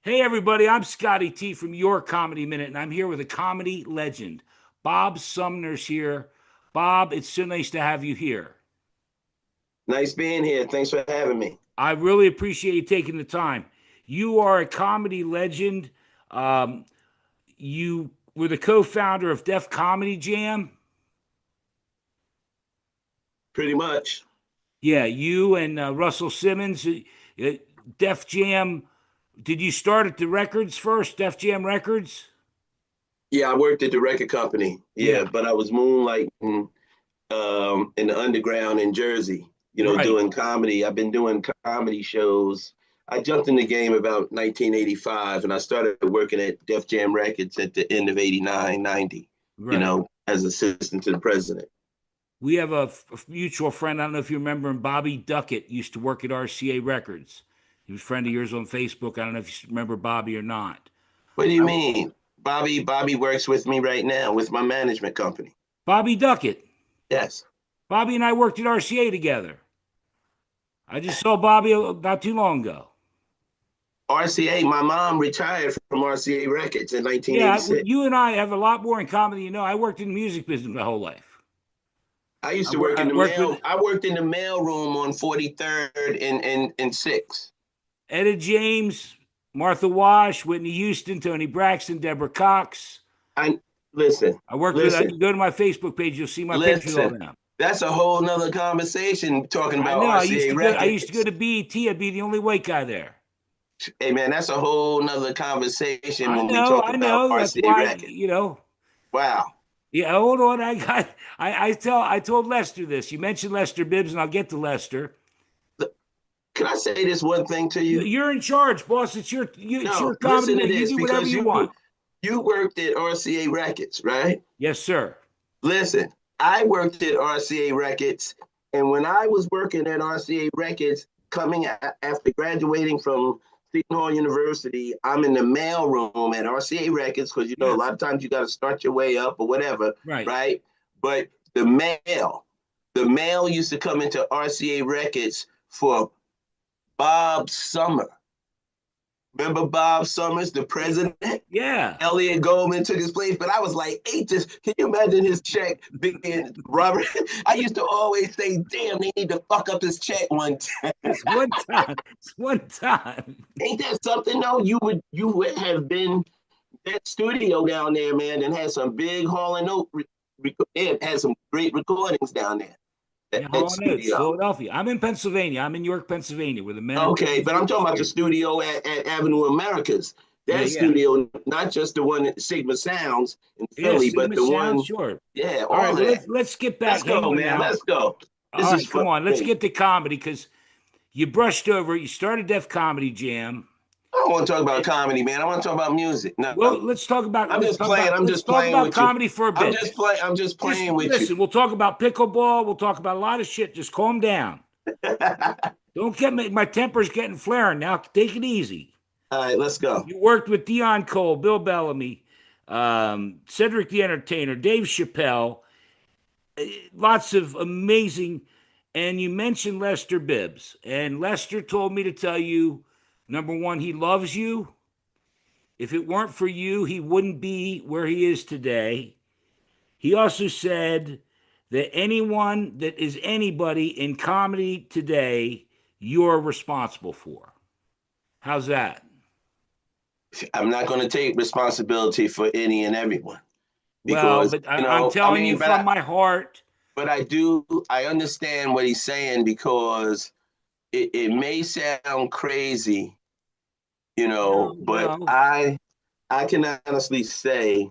Hey, everybody, I'm Scotty T from Your Comedy Minute, and I'm here with a comedy legend. Bob Sumner's here. Bob, it's so nice to have you here. Nice being here. Thanks for having me. I really appreciate you taking the time. You are a comedy legend. Um, you were the co founder of Def Comedy Jam. Pretty much. Yeah, you and Russell Simmons, Def Jam. Did you start at the records first, Def Jam Records? Yeah, I worked at the record company. Yeah, Yeah, but I was moonlighting in the underground in Jersey, right. doing comedy. I've been doing comedy shows. I jumped in the game about 1985 and I started working at Def Jam Records at the end of 89, 90, Right. as assistant to the president. We have a mutual friend. I don't know if you remember him. Bobby Duckett used to work at RCA Records. He was a friend of yours on Facebook. I don't know if you remember Bobby or not. What do you I, mean? Bobby works with me right now with my management company. Bobby Duckett. Yes. Bobby and I worked at RCA together. I just saw Bobby about too long ago. RCA, my mom retired from RCA Records in Yeah, 1986. you and I have a lot more in common than you know. I worked in the music business my whole life. I used to work I in the worked with mail. I worked in the mail room on 43rd and 6. Etta James, Martha Wash, Whitney Houston, Tony Braxton, Deborah Cox. I listen, I worked with, listen, you go to my Facebook page, you'll see my pictures all listen. now. That's a whole nother conversation talking I about know. RCA I used to go Records. to BET. I'd be the only white guy there. Hey man, that's a whole nother conversation I when we know. talk I about know. That's RCA why Records. Wow. Yeah. Hold on. I told Lester this. You mentioned Lester Bibbs, and I'll get to Lester. Can I say this one thing to you? You're in charge, boss. It's No, your comedy. listen to You this do whatever because you you want. you worked at RCA Records, right? Yes, sir. Listen, I worked at RCA Records, and when I was working at RCA Records, after graduating from Seton Hall University, I'm in the mail room at RCA Records because a Yes. lot of times you got to start your way up or whatever, Right. right? But the mail, the mail used to come into RCA Records for Bob Summer. Remember Bob Summers, the president? Yeah. Elliot Goldman took his place, but I was like eight. Can you imagine his check being Robert? I used to always say, "Damn, they need to fuck up his check one time." It's one time. It's one time. Ain't that something though? You would have been that studio down there, man, and had some big Hall and Oak. It had some great recordings down there. Yeah, That Hall and Oates, studio. Philadelphia. I'm in Pennsylvania. I'm in York, Pennsylvania, where the Men in Okay, Black but I'm talking about the Theater. studio at Avenue Americas. Yeah, That yeah. studio, not just the one at Sigma Sounds in Yeah, Philly, but Sigma the Sound, one, sure. yeah, All right, all of well that. let's get back. Let's Hang go, on man. now. Let's go. All This right, is come for on. Let's me. get to comedy because you brushed over. You started Def Comedy Jam. I don't want to talk about And, comedy, man. I want to talk about music. No, well, let's talk about I'm let's just talk playing. about I'm let's just talk playing about with you. comedy for a I'm bit. just play. I'm just Just playing with you. listen. We'll talk about pickleball. We'll talk about a lot of shit. Just calm down. All Don't get me. My temper's getting flaring now. Take it easy. right, let's go. You worked with Dion Cole, Bill Bellamy, Cedric the Entertainer, Dave Chappelle. Lots of amazing. And you mentioned Lester Bibbs, and Lester told me to tell you, number one, he loves you. If it weren't for you, he wouldn't be where he is today. He also said that anyone that is anybody in comedy today, you're responsible for. How's that? I'm not going to take responsibility for any and everyone Well, because but I'm I telling you mean, from my heart. but I do. I understand what he's saying because it may sound crazy, No, but no. I can honestly say,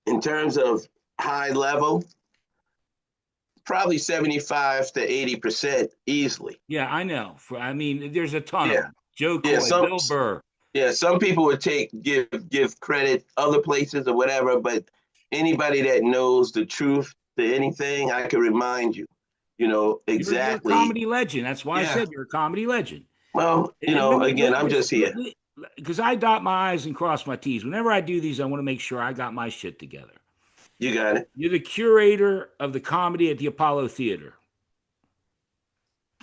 in terms of high level, probably 75 to 80% easily. Yeah, I know. I mean, there's a ton of Yeah, them. Joe yeah. Coy, Bill Burr. Some people would give credit other places or whatever, but anybody that knows the truth to anything, I can remind you, You're a exactly. comedy legend. That's why I Yeah. said you're a comedy legend. Well, And let me again, I'm just here. because I dot my I's and cross my T's. Whenever I do these, I want to make sure I got my shit together. You got it. You're the curator of the comedy at the Apollo Theater.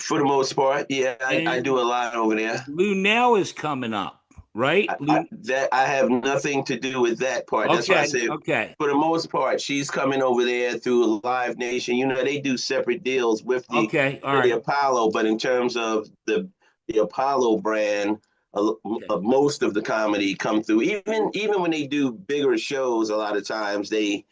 For the most part, yeah, I do And a lot over there. Lunel is coming up, right? I have nothing to do with that part. That's why I Okay, said okay, for the most part, she's coming over there through Live Nation. You know, they do separate deals with okay, all the right. Apollo, but in terms of the Apollo brand, Okay. most of the comedy come through. Even when they do bigger shows, a lot of times they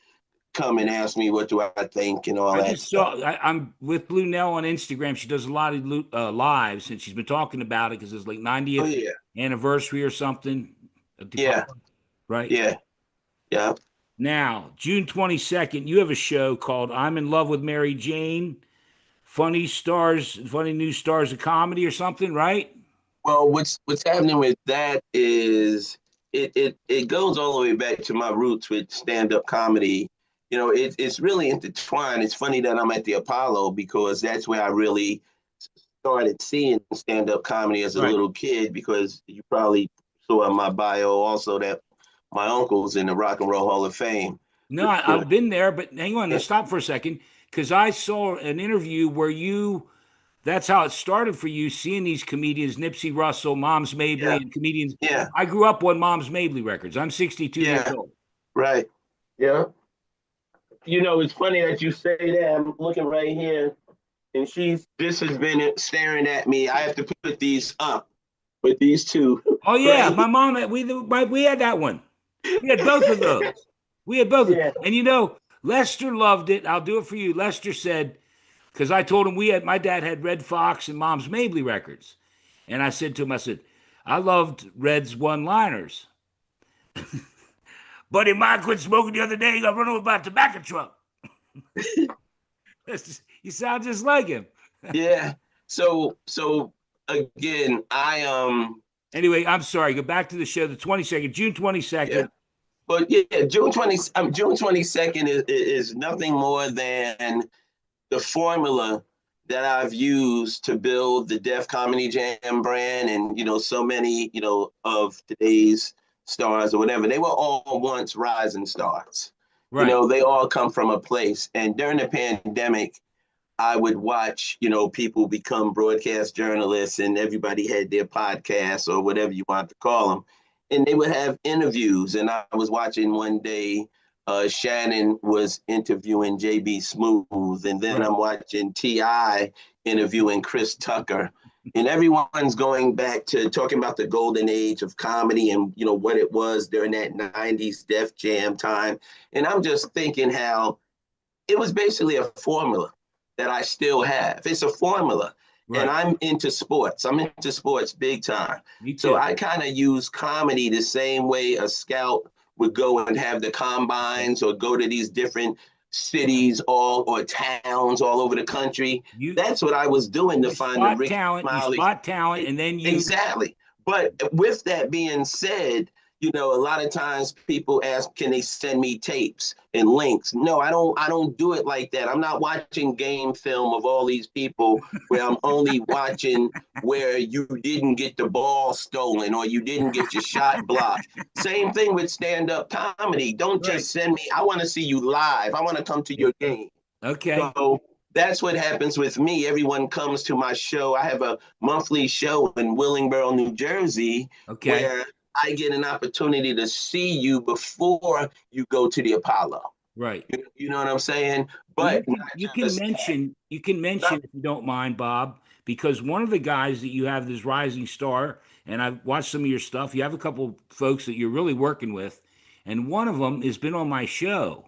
come and ask me what do I think and all I that just saw. stuff. I'm with Blue Nell on Instagram. She does a lot of lives, and she's been talking about it because it's like Oh 90th yeah, anniversary or something at the yeah, Apollo, right? yeah, yeah. Now, June 22nd, you have a show called "I'm in Love with Mary Jane." Funny stars, funny new stars of comedy or something, right? Well, what's happening with that is it goes all the way back to my roots with stand up comedy. You know, it's really intertwined. It's funny that I'm at the Apollo because that's where I really started seeing stand up comedy as a Right. little kid. Because you probably saw in my bio also that my uncle's in the Rock and Roll Hall of Fame. No, I've been there, but hang on, let's stop for a second because I saw an interview where you. That's how it started for you, seeing these comedians, Nipsey Russell, Moms Mabley, Yeah, and comedians. yeah, I grew up on Moms Mabley records. I'm 62 years yeah, old. right. Yeah. You know, it's funny that you say that. I'm looking right here, and she's this has been staring at me. I have to put these up with these two, Oh yeah, right? my mom. We had that one. We had both of those. We had both, Yeah, and Lester loved it. I'll do it for you. Lester said because I told him my dad had Red Fox and Mom's Mabley records, and I said to him, I said, I loved Red's one-liners. Buddy of mine quit smoking the other day. He got run over by a tobacco truck. You sound just like him. yeah. So again, Anyway, I'm sorry. Go back to the show. The 22nd, June yeah. 22nd. But yeah, June 22nd is nothing more than the formula that I've used to build the Def Comedy Jam brand, and so many of today's stars or whatever, they were all once rising stars. Right. They all come from a place. And during the pandemic, I would watch, people become broadcast journalists, and everybody had their podcasts or whatever you want to call them. And they would have interviews. And I was watching one day, Shannon was interviewing JB Smooth, and then Right. I'm watching T.I. interviewing Chris Tucker. And everyone's going back to talking about the golden age of comedy and what it was during that 90s Def Jam time. And I'm just thinking how it was basically a formula that I still have. It's a formula. And Right. I'm into sports. I'm into sports big time. Me So too. I kind of use comedy the same way a scout would go and have the Okay. combines or go to these different cities all or towns all over the country. You That's what I was doing to you find the spot Ricky talent. You Smiley. spot talent, and then you. Exactly. But with that being said, a lot of times people ask, can they send me tapes and links? No, I don't do it like that. I'm not watching game film of all these people where I'm only watching where you didn't get the ball stolen or you didn't get your shot blocked. Same thing with stand-up comedy. Don't Right. just send me, I want to see you live. I want to come to Yeah. your game. Okay. So that's what happens with me. Everyone comes to my show. I have a monthly show in Willingboro, New Jersey, Okay. where I get an opportunity to see you before you go to the Apollo. Right. You know what I'm saying? Well, But not you can just mention not, if you don't mind, Bob, because one of the guys that you have this rising star, and I've watched some of your stuff. You have a couple folks that you're really working with, and one of them has been on my show,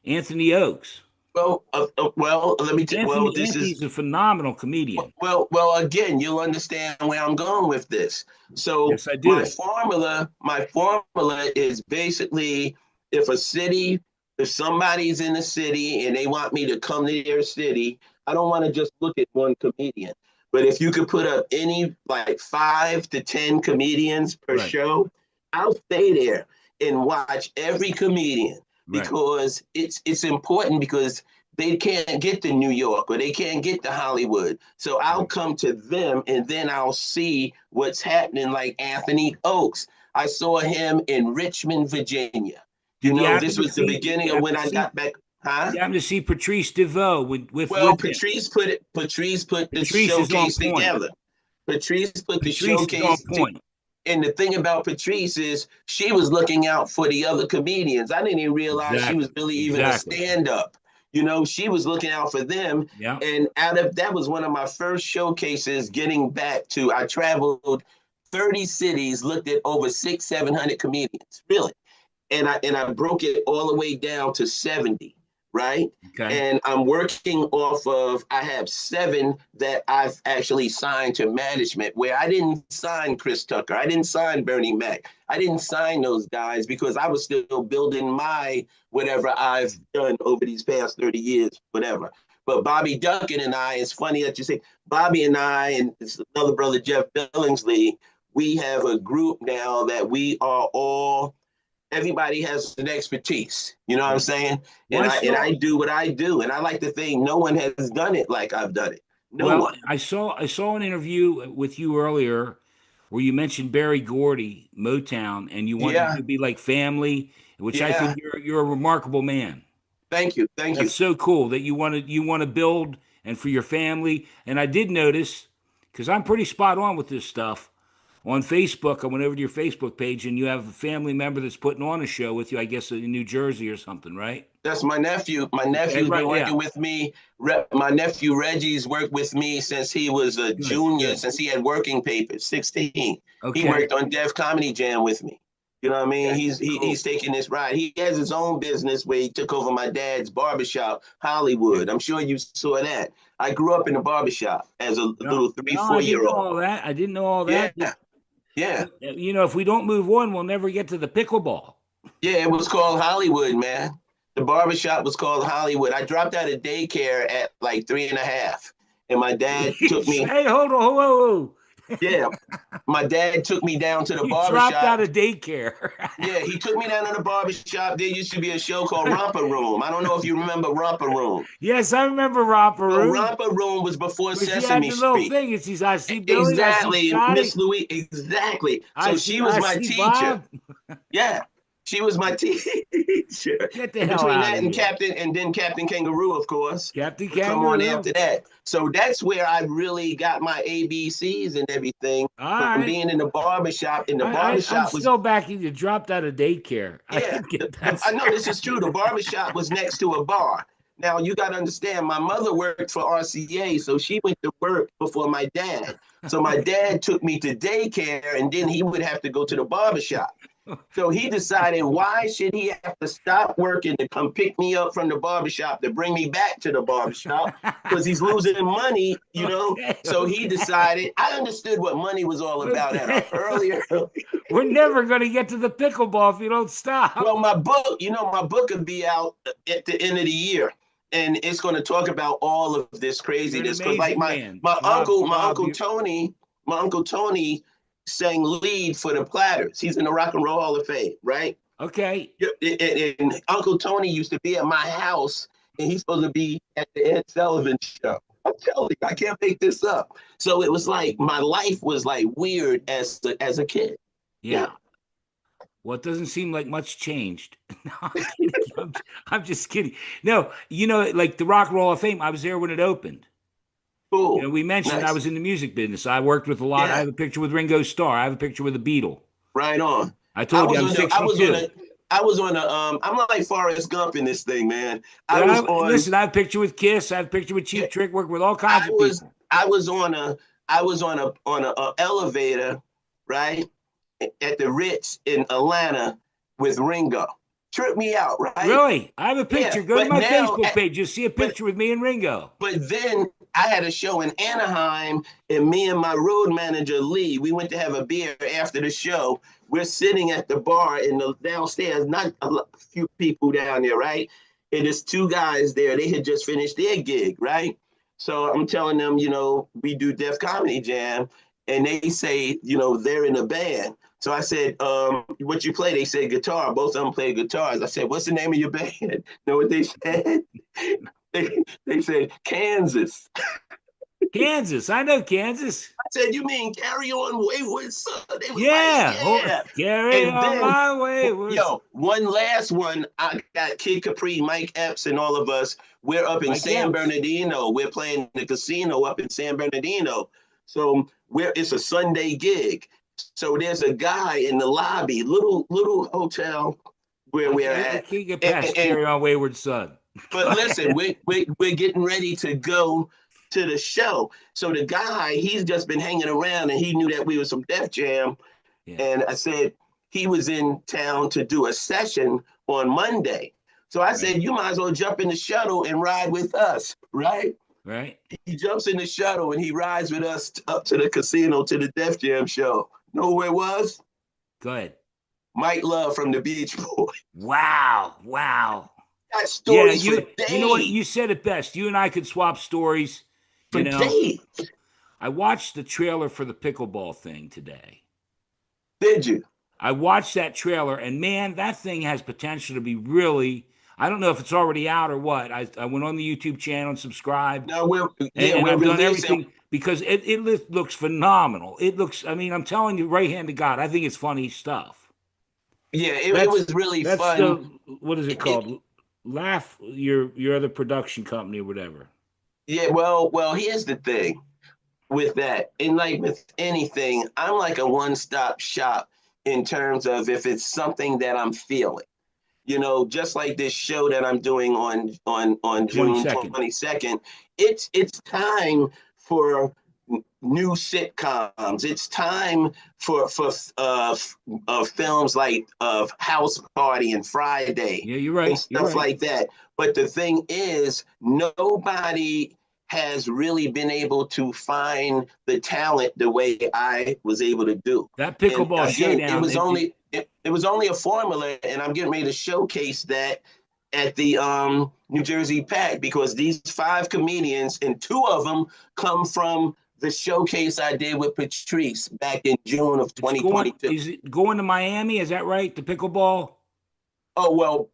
Anthony Oakes. well. Well, this is Anthony's a phenomenal comedian. well. Again, you'll understand where I'm going with this. So Yes, I my do. formula is basically if a city, if somebody's in the city and they want me to come to their city, I don't want to just look at one comedian. But if you could put up any like 5 to 10 comedians per Right. show, I'll stay there and watch every comedian Right. because it's important because they can't get to New York or they can't get to Hollywood. So I'll Right. come to them and then I'll see what's happening, like Anthony Oakes. I saw him in Richmond, Virginia. Did you happen This to was the see? Did beginning you of happen when to I see? got back. Huh? You happen to see Patrice DeVoe Well, with him. Patrice put the Patrice is on showcase point. together. Patrice put the Patrice is on showcase to, point. and the thing about Patrice is she was looking out for the other comedians. I didn't even realize she was Exactly. really even a Exactly. stand-up. You know, she was looking out for them. Yeah. And out of that was one of my first showcases getting back to I traveled 30 cities, looked at over 700 comedians, really. And I broke it all the way down to 70, right? Okay. And I'm working off of, I have 7 that I've actually signed to management, where I didn't sign Chris Tucker. I didn't sign Bernie Mac. I didn't sign those guys because I was still building my whatever I've done over these past 30 years, whatever. But Bobby Duncan and I, it's funny that you say Bobby and I and another brother, Jeff Billingsley, we have a group now that we are all, everybody has an expertise. You know what I'm saying? Well, And I do what I do. And I like to think no one has done it like I've done it. No well, one. I saw an interview with you earlier where you mentioned Barry Gordy, Motown, and you wanted Yeah. to be like family, which I think Yeah. you're a remarkable man. Thank you. Thank That's you. so cool that you want to build and for your family. And I did notice, because I'm pretty spot on with this stuff. On Facebook, I went over to your Facebook page, and you have a family member that's putting on a show with you. I guess in New Jersey or something, right? That's my nephew. My Okay, nephew's been right, yeah. working with me. My nephew Reggie's worked with me since he was a Good, junior, good. since he had working papers, 16. He Okay, worked on Def Comedy Jam with me. You know what I mean? okay, He's cool. taking this ride. He has his own business where he took over my dad's barbershop, Yeah. Hollywood. I'm sure you saw that. I grew up in a barbershop as a No, little three, no, four I didn't year know old. all that. I didn't know all Yeah, that. yeah. If we don't move on, we'll never get to the pickleball. Yeah, it was called Hollywood, man. The barbershop was called Hollywood. I dropped out of daycare at like 3 and a half. And my dad took me, Hey, hold on, whoa, whoa. yeah, my dad took me down to the You dropped barbershop. out of daycare. Yeah, he took me down to the barbershop. There used to be a show called Romper Room. I don't know if you remember Romper Room. Yes, I remember Romper Well, Room. Romper Room was before But she had Sesame the little Street. thing. It says, I see Billy, I see Exactly, Miss Scotty, Louise. Exactly. I So see she was I my see teacher. Bob. Yeah, she was my teacher. Get the And hell between out that of and here. Captain Kangaroo, of course, Captain would come on after Kangaroo. that. So that's where I really got my ABCs and everything All from right. being in the barbershop. And the I'm barbershop was, still back. You dropped out of daycare. I yeah, didn't get that. I know this is true. The barbershop was next to a bar. Now you got to understand, my mother worked for RCA, so she went to work before my dad. So my dad took me to daycare, and then he would have to go to the barbershop. So he decided, why should he have to stop working to come pick me up from the barbershop to bring me back to the barbershop? Because he's losing money, you know? Okay, So he okay, decided, I understood what money was all about at an okay. earlier. We're never going to get to the pickleball if you don't stop. Well, my book will be out at the end of the year. And it's going to talk about all of this You're an craziness. Because like amazing my man, my Bob. uncle, my Bob, uncle you. Tony, my uncle Tony sang lead for the Platters. He's in the Rock and Roll Hall of Fame, right? Okay. And Uncle Tony used to be at my house, and he's supposed to be at the Ed Sullivan show. I'm telling you, I can't make this up. So it was like my life was like weird as a kid. Yeah. Yeah, Well, it doesn't seem like much changed. No, I'm kidding. I'm just kidding. No, like the Rock and Roll of Fame, I was there when it opened. cool, We mentioned I nice. was in the music business. I worked with a lot. I Yeah, have a picture with Ringo Starr. I have a picture with a Beatle. right on. I I told you was I'm on the, I was on 62. a, I was on a, I'm like Forrest Gump in this thing, man. I Yeah, was on, listen, I have a picture with Kiss. I have a picture with Cheap Trick. Work with all kinds I of was, people. I was on a, I was on a elevator, right, at the Ritz in Atlanta with Ringo. Tripped me out, right? Really, I have a Yeah, picture. Go to but my now, Facebook page. You'll see a but picture with me and Ringo. but then I had a show in Anaheim, and me and my road manager Lee, we went to have a beer after the show. We're sitting at the bar in the downstairs, not a few people down there, right? And there's 2 guys there. They had just finished their gig, right? So I'm telling them, we do Def Comedy Jam, and they say, they're in a band. So I said, what you play? They said guitar. Both of them play guitars. I said, what's the name of your band? Know what they said? They said Kansas. Kansas. I know Kansas. I said, you mean Carry On Wayward Son? They was like, Yeah. Oh, yeah. carry And on then, my wayward. yo, one last one. I got Kid Capri, Mike Epps, and all of us. We're up in Mike San Epps. Bernardino. We're playing the casino up in San Bernardino. So it's a Sunday gig. So there's a guy in the lobby, little hotel where I we're can't, I at. can't get And, past and carry on wayward son. but listen, we're getting ready to go to the show. So the guy, he's just been hanging around, and he knew that we was from Def Jam. Yeah. And I said he was in town to do a session on Monday. So I Right. said, you might as well jump in the shuttle and ride with us, right? Right. He jumps in the shuttle and he rides with us up to the casino to the Def Jam show. Know who it was? Go ahead. Mike Love from the Beach Boys. Wow. Wow. Got Yeah, stories for you know what? days. You said it best. You and I could swap stories. For You know, days. I watched the trailer for the pickleball thing today. Did you? I watched that trailer, and man, that thing has potential to be really. I don't know if it's already out or what. I went on the YouTube channel and subscribed, No, and we're I've done releasing. everything because it looks phenomenal. It looks. I mean, I'm telling you, right hand to God, I think it's funny stuff. Yeah, it That's was really that's fun. the what is it called? Laugh your other production company or whatever. Yeah, well, here's the thing with that. And like with anything, I'm like a one-stop shop in terms of if it's something that I'm feeling. Just like this show that I'm doing The on June 22nd. 22nd, it's time for new sitcoms. It's time for films like House Party and Friday Yeah, you're and right. You're stuff right. like that. But the thing is, nobody has really been able to find the talent the way I was able to do. That And pickleball again, it showdown. was only it was only a formula, and I'm getting ready to showcase that at the New Jersey Pack because these 5 comedians and 2 of them come from the showcase I did with Patrice back in June of It's going. 2022. Is it going to Miami? Is that right? The pickleball. Oh well,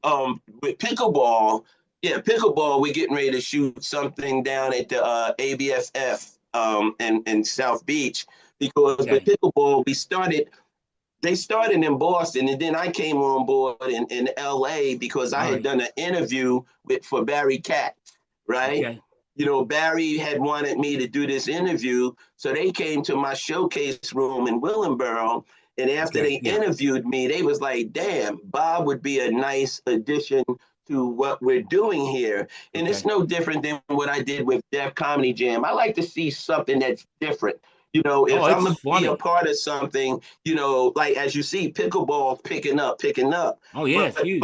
with pickleball, yeah, pickleball, we're getting ready to shoot something down at the ABFF in South Beach because with Okay. pickleball they started in Boston, and then I came on board in LA because I All had right. done an interview for Barry Katz, right? Okay. Barry had wanted me to do this interview, so they came to my showcase room in Willingboro. And after Okay. they Yeah. interviewed me, they was like, damn, Bob would be a nice addition to what we're doing here. And it's Okay. no different than what I did with Def Comedy Jam. I like to see something that's different. Oh, If I'm it's gonna be a funny. part of something, like as you see, pickleball picking up. Oh yeah, it's But huge.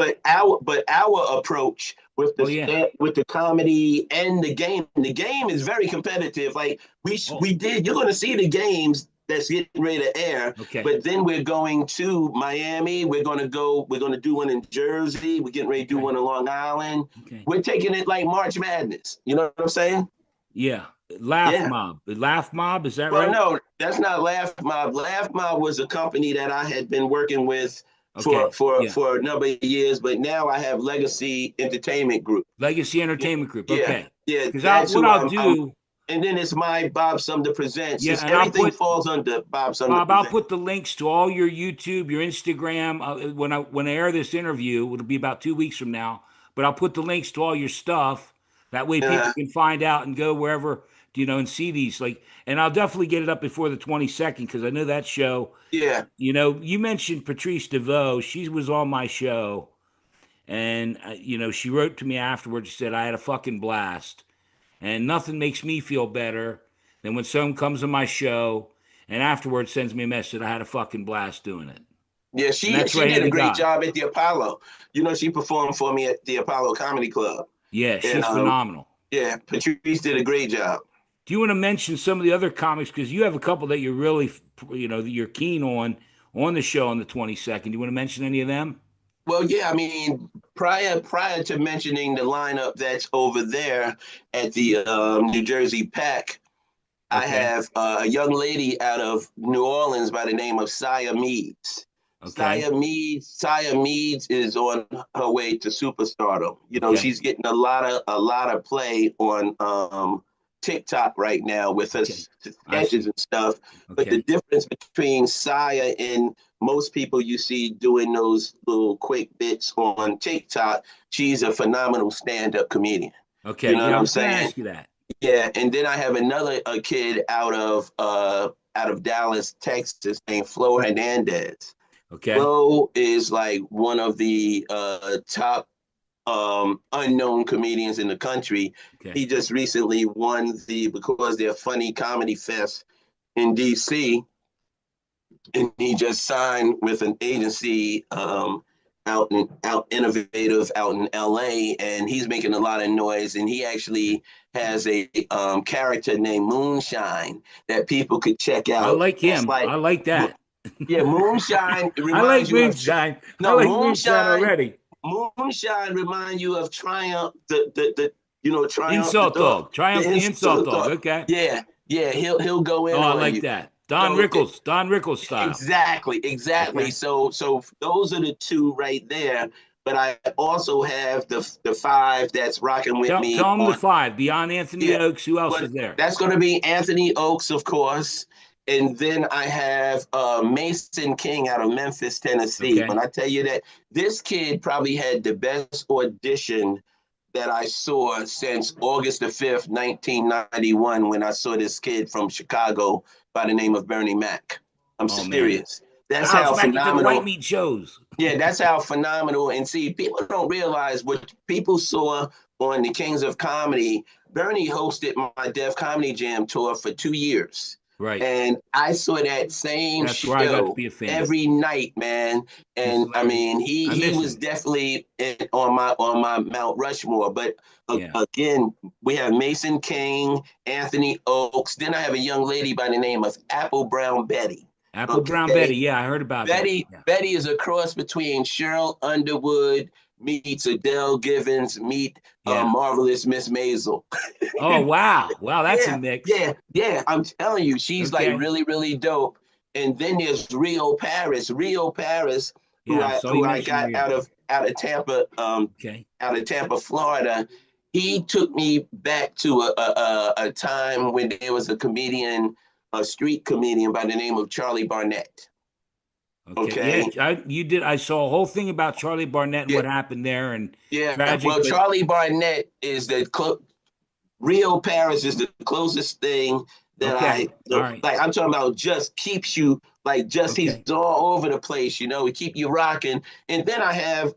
but our approach with Oh yeah. the comedy and the game is very competitive. Like Oh. we did, you're gonna see the games that's getting ready to air, Okay. but then we're going to Miami. We're gonna do one in Jersey. We're getting ready to do Okay. one in Long Island. Okay. We're taking it like March Madness. You know what I'm saying? Yeah. Laugh Yeah. Mob. The Laugh Mob. Is that Well, right? no, that's not Laugh Mob. Laugh Mob was a company that I had been working with for Okay. for Yeah. for a number of years, but now I have Legacy Entertainment Group. Legacy Yeah, Entertainment Group. yeah, Okay. yeah. Because That's what who I'll I'm. do. And then it's my Bob Sumner Presents. Yeah, It's and I'll everything put falls under Bob Sumner Bob. I'll Presents. put the links to all your YouTube, your Instagram. When I air this interview, it'll be about 2 weeks from now. But I'll put the links to all your stuff. That way, people Uh, can find out and go wherever and see these. And I'll definitely get it up before the 22nd because I know that show. yeah, You mentioned Patrice DeVoe. She was on my show, and she wrote to me afterwards. She said I had a fucking blast, and nothing makes me feel better than when someone comes on my show and afterwards sends me a message. I had a fucking blast doing it, yeah. and She that's she right did hand a to great God. job at the Apollo. She performed for me at the Apollo Comedy Club, Yeah, and she's phenomenal. yeah, Patrice did a great job. Do you want to mention some of the other comics because you have a couple that you're really, that you're keen on the show on the 22nd? Do you want to mention any of them? Well, yeah, I mean, prior to mentioning the lineup that's over there at the New Jersey Pack, I Okay. have a young lady out of New Orleans by the name of Saya Meads. Okay. Saya Meads is on her way to superstardom. Okay. She's getting a lot of play on TikTok right now with her Okay. I sketches see. and stuff. But the Okay. difference between Saya and most people you see doing those little quick bits on TikTok, she's a phenomenal stand-up comedian. Okay. You know Yeah, what I I'm was going to saying? ask you that. Yeah, and then I have another kid out of Dallas, Texas, named Flo Hernandez. Okay. Flo is like one of the top unknown comedians in the country. Okay. He just recently won the Because They're Funny Comedy Fest in DC, and he just signed with an agency out innovative out in LA, and he's making a lot of noise. And he Okay. actually has a character named Moonshine that people could check I out. like It's him. like, I like that. yeah, Moonshine I like reminds you of moonshine. I no like moonshine Moonshine. already. Moonshine remind you of Triumph, the Triumph, the Insult dog, dog. the Triumph the insult insult dog. dog. Okay. Yeah, yeah, he'll go Oh, in I on like you. that. Don So Rickles. Don Rickles style. exactly, exactly. Okay. So those are the two right there. But I also have the five that's rocking with me Tell him the on. five. Beyond Anthony Yeah, Oaks, who else well, is there? that's going to be Anthony Oaks, of course. And then I have Mason King out of Memphis, Tennessee. Okay. When I tell you that this kid probably had the best audition that I saw since August the 5th, 1991, when I saw this kid from Chicago by the name of Bernie Mac. I'm Oh man. serious. That's I'll how smack you to the white phenomenal. meat shows. Yeah, that's how phenomenal. And see, people don't realize what people saw on the Kings of Comedy. Bernie hosted my Def Comedy Jam tour for 2 years. Right. And I saw that same That's where I got to show be a fan. every night, man. He's And I hilarious. mean, I he miss was him. definitely on my Mount Rushmore. But Yeah. again, we have Mason King, Anthony Oaks. Then I have a young lady by the name of Apple Brown Betty. Apple Brown Okay, Betty. Yeah, I heard about that. Yeah. Betty is a cross between Cheryl Underwood meets Adele Givens meet Yeah. Marvelous Miss Maisel. Oh wow. Wow, that's a Yeah, mix. yeah, yeah. I'm telling you, she's like Okay. really, really dope. And then there's Rio Paris, Yeah, I saw you who I mention got Rio. out of Tampa, Okay. out of Tampa, Florida. He took me back to a time when there was a comedian, a street comedian by the name of Charlie Barnett. Okay. Yeah, Okay. you did. I saw a whole thing about Charlie Barnett and Yeah, what happened there and yeah. tragic, Well, but Charlie Barnett is Rio Paris is the closest thing that okay. All right. like. I'm talking about just keeps you like just he's Okay. all over the place. We keep you rocking. And then I have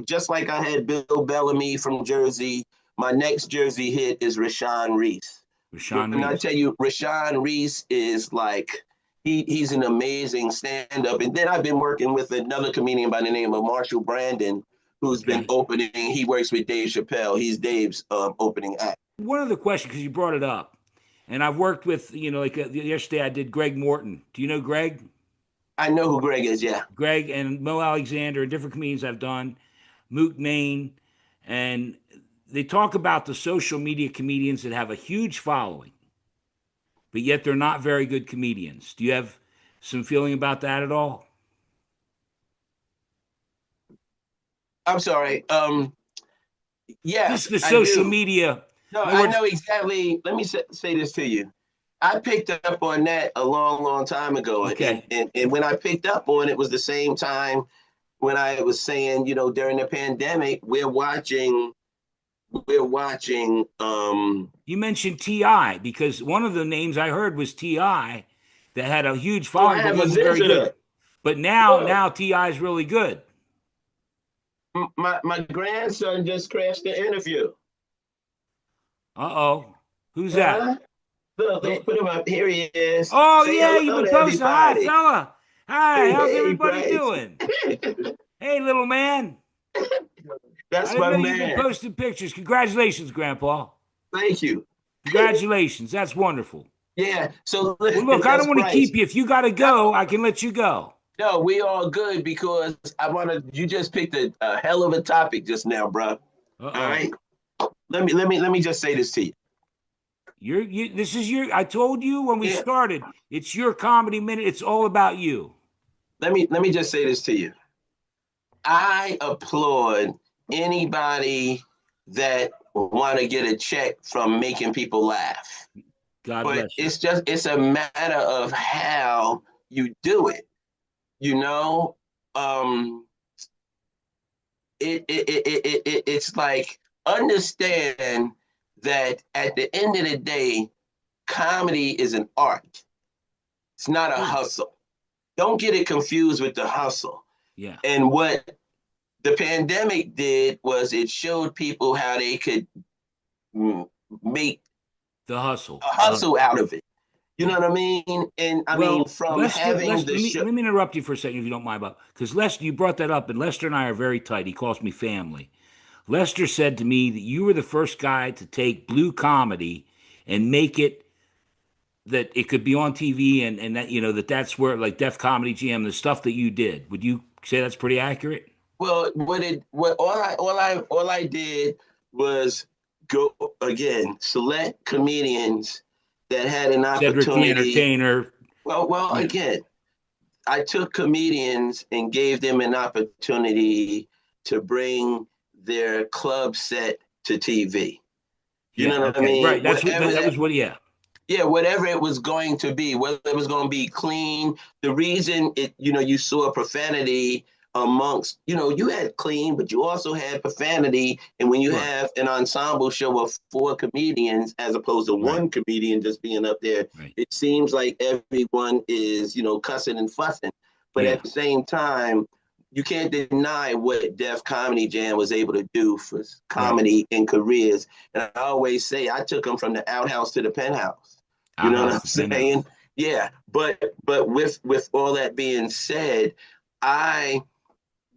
just like I had Bill Bellamy from Jersey. My next Jersey hit is Rashawn Reese. Rashawn When I Reeves. tell you Rashawn Reese is like he's an amazing stand-up. And then I've been working with another comedian by the name of Marshall Brandon, who's been Okay. opening. He works with Dave Chappelle. He's Dave's opening act. One other question, because you brought it up. And I've worked with, like yesterday I did Greg Morton. Do you know Greg? I know who Greg is. Yeah. Greg and Mo Alexander and different comedians I've done, Moot Maine, and they talk about the social media comedians that have a huge following, but yet they're not very good comedians. Do you have some feeling about that at all? I'm sorry. Yes, Just the I social do. media. No, In other I words, know exactly. Let me say this to you. I picked up on that a long, long time ago, and, okay, and and when I picked up on it was the same time when I was saying, during the pandemic, we're watching. you mentioned Ti because one of the names I heard was Ti that had a huge Oh, I following but have a wasn't very good. visitor. But now, Look, now Ti is really good. my grandson just crashed the interview. Uh-oh, who's that? Huh? Look, Oh, they put him up. Here he is. oh Say yeah, you've hello been to posting. Hi, everybody. fella. Hi, Hey, how's hey, everybody Bryce. doing? Hey, little man. I That's didn't my know you've been man. posting pictures. Congratulations, Grandpa. Thank you. Congratulations. That's wonderful. Yeah. So Well, look, I don't that's want to Bryce. keep you. If you got to go, No, I can let you go. no, we all good because I want to. You just picked a hell of a topic just now, bro. All Uh-oh. right. Let me just say this to you. This is your, I told you when we Yeah. started, it's your comedy minute. It's all about you. Let me just say this to you. I applaud anybody that want to get a check from making people laugh. God But bless you. it's a matter of how you do it. You know, um, it's like understand that at the end of the day, comedy is an art. It's not a Sure. hustle. Don't get it confused with the hustle. Yeah. And what the pandemic did was it showed people how they could make The hustle. a hustle out of it. You know Yeah. what I mean? And I mean, Well, from Lester, having Lester, the show. let me interrupt you for a second if you don't mind, Bob, because Lester, you brought that up, and Lester and I are very tight. He calls me family. Lester said to me that you were the first guy to take blue comedy and make it that it could be on TV, and that that's where, like, Def Comedy Jam, the stuff that you did. Would you say that's pretty accurate? Well, what all I did was go again, select comedians that had an Cedric the opportunity. Entertainer. Well, Yeah. again, I took comedians and gave them an opportunity to bring their club set to TV. You Yeah. know what I Okay. mean? Right. That's what that was. What? Yeah. Yeah, whatever it was going to be, whether it was going to be clean. The reason you saw profanity amongst, you had clean, but you also had profanity. And when you Sure. have an ensemble show of four comedians as opposed to Right. one comedian just being up there, Right. it seems like everyone is, cussing and fussing. But Yeah. at the same time, you can't deny what Def Comedy Jam was able to do for Right. comedy and careers. And I always say I took them from the outhouse to the penthouse. You know what Outhouse I'm to saying? Penthouse. Yeah, but with all that being said, I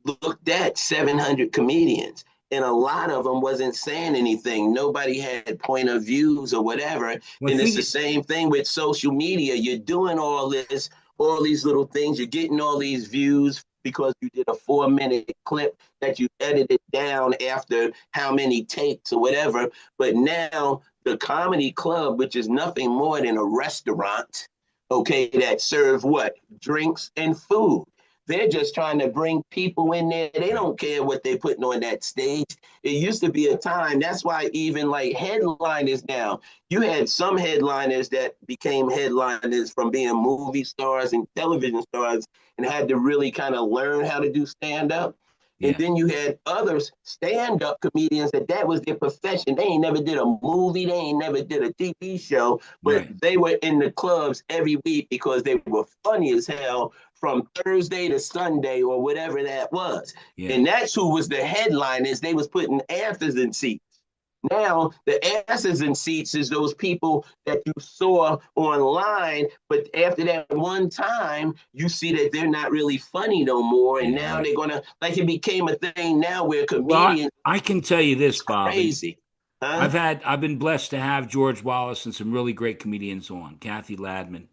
looked at 700 comedians, and a lot of them wasn't saying anything. Nobody had point of views or whatever. And Well, it's the think. same thing with social media. You're doing all these little things. You're getting all these views because you did a 4-minute clip that you edited down after how many takes or whatever. But now the comedy club, which is nothing more than a restaurant, okay, that serve what? Drinks and food. They're just trying to bring people in there. They Right. don't care what they're putting on that stage. It used to be a time. That's why even like headliners now, you had some headliners that became headliners from being movie stars and television stars and had to really kind of learn how to do stand up. And Yeah. then you had others stand-up comedians that was their profession. They ain't never did a movie, they ain't never did a TV show, but Right. they were in the clubs every week because they were funny as hell from Thursday to Sunday or whatever that was. Yeah. And that's who was the headliners. They was putting asses in seats. Now the asses in seats is those people that you saw online, but after that one time, you see that they're not really funny no more. And Yeah. now Right. they're gonna like it became a thing now where Well, comedians I can tell you this, Bob, and crazy. Huh? I've been blessed to have George Wallace and some really great comedians on, Kathy Ladman,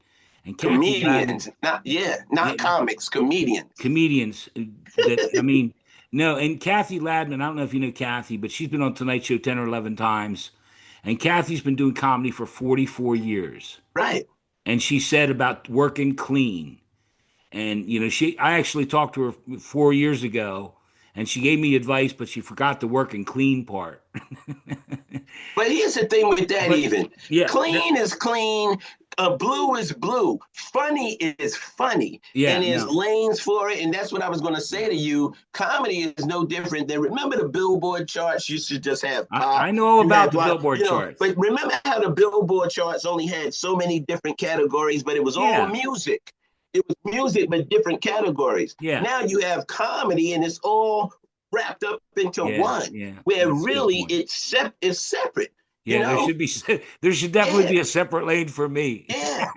and Kathy Ladman. Comedians, not Yeah, comics, comedians. comedians that, I mean, no, and Kathy Ladman, I don't know if you know Kathy, but she's been on Tonight Show 10 or 11 times, and Kathy's been doing comedy for 44 years. Right. And she said about working clean. And I actually talked to her 4 years ago, and she gave me advice, but she forgot the working clean part. But here's the thing with that But even. yeah, Clean is clean. Blue is blue. Funny is funny. yeah, And there's no, lanes for it. And that's what I was going to say to you. Comedy is no different than, remember the Billboard charts used to just have I pop. know all You about had the rock, Billboard charts. but remember how the Billboard charts only had so many different categories, but it was all Yeah, music. It was music, but different categories. yeah, Now you have comedy and it's all wrapped up into yeah, one, yeah. where That's a good really point. it's separate. You Yeah, there know, should be there should definitely yeah, be a separate lane for me. yeah.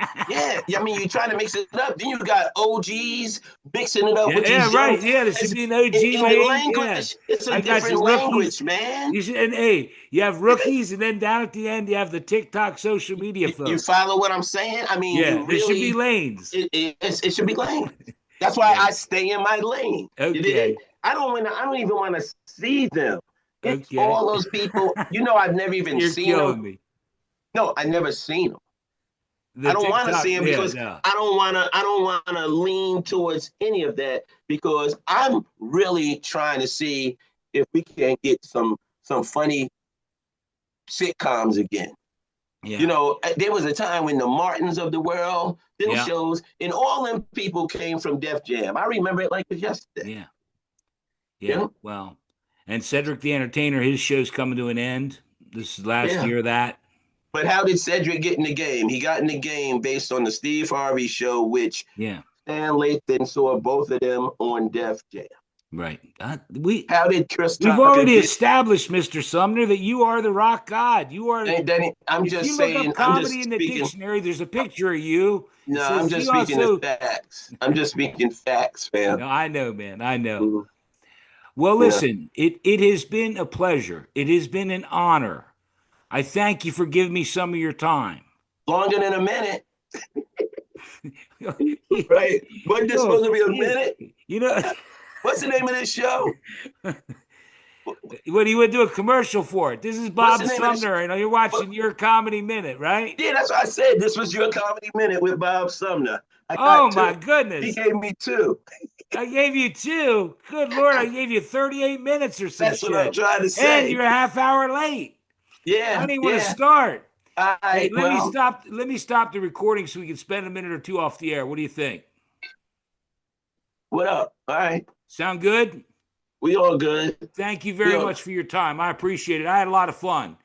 I mean, you try to mix it up. Then you got OGs mixing it up Yeah, with yeah, these young right. Yeah, there should guys. be an OG In the lane. Yeah, language, it's a I got different you rookies. language, man. You should, and hey, you have rookies, and then down at the end, you have the TikTok social media You folks. follow what I'm saying? I mean, Yeah, you there should be really, lanes. it should be lane. That's why Yeah. I stay in my lane. You did? Okay. I don't even want to see them. It's Okay. all those people. I've never even You're seen them. killing me. No, I never seen them. I The don't want to TikTok. see him Yeah. because No. I don't want to lean towards any of that because I'm really trying to see if we can get some funny sitcoms again. Yeah. There was a time when the Martins of the world, them Yeah. shows, and all them people came from Def Jam. I remember it like it was yesterday. Yeah. You Yeah. know? Well, and Cedric the Entertainer, his show's coming to an end. This is last Yeah. year of that. But how did Cedric get in the game? He got in the game based on the Steve Harvey show, which Yeah. Stan Lathan saw both of them on Def Jam. Right. How did Chris We've Tucker already get? established, Mr. Sumner, that you are the rock god. You are. And then I'm If just you look saying, up I'm comedy just in the speaking. dictionary, there's a picture of you. It No, I'm says just you speaking the also. facts. I'm just speaking facts, fam. No, I know, man. I know. Mhm. Well, Yeah. listen, it has been a pleasure. It has been an honor. I thank you for giving me some of your time. Longer than a minute, you right? Wasn't this know, supposed to be a minute? you know, What's the name of this show? what do you would do a commercial for it? This is What's Bob the name of this? Sumner, and you're What, watching Your Comedy Minute, right? yeah, that's what I said. This was your comedy minute with Bob Sumner. I Oh got my two. He goodness. gave me two. I gave you two. Good Lord, I gave you 38 minutes or some That's what I'm shit. trying to And say. you're a half hour late. I Yeah, don't even want to yeah. start. All Hey, right. Well, let me stop the recording so we can spend a minute or two off the air. What do you think? what up? All right. Sound good? We all good. Thank you We very all much for your time. I appreciate it. I had a lot of fun.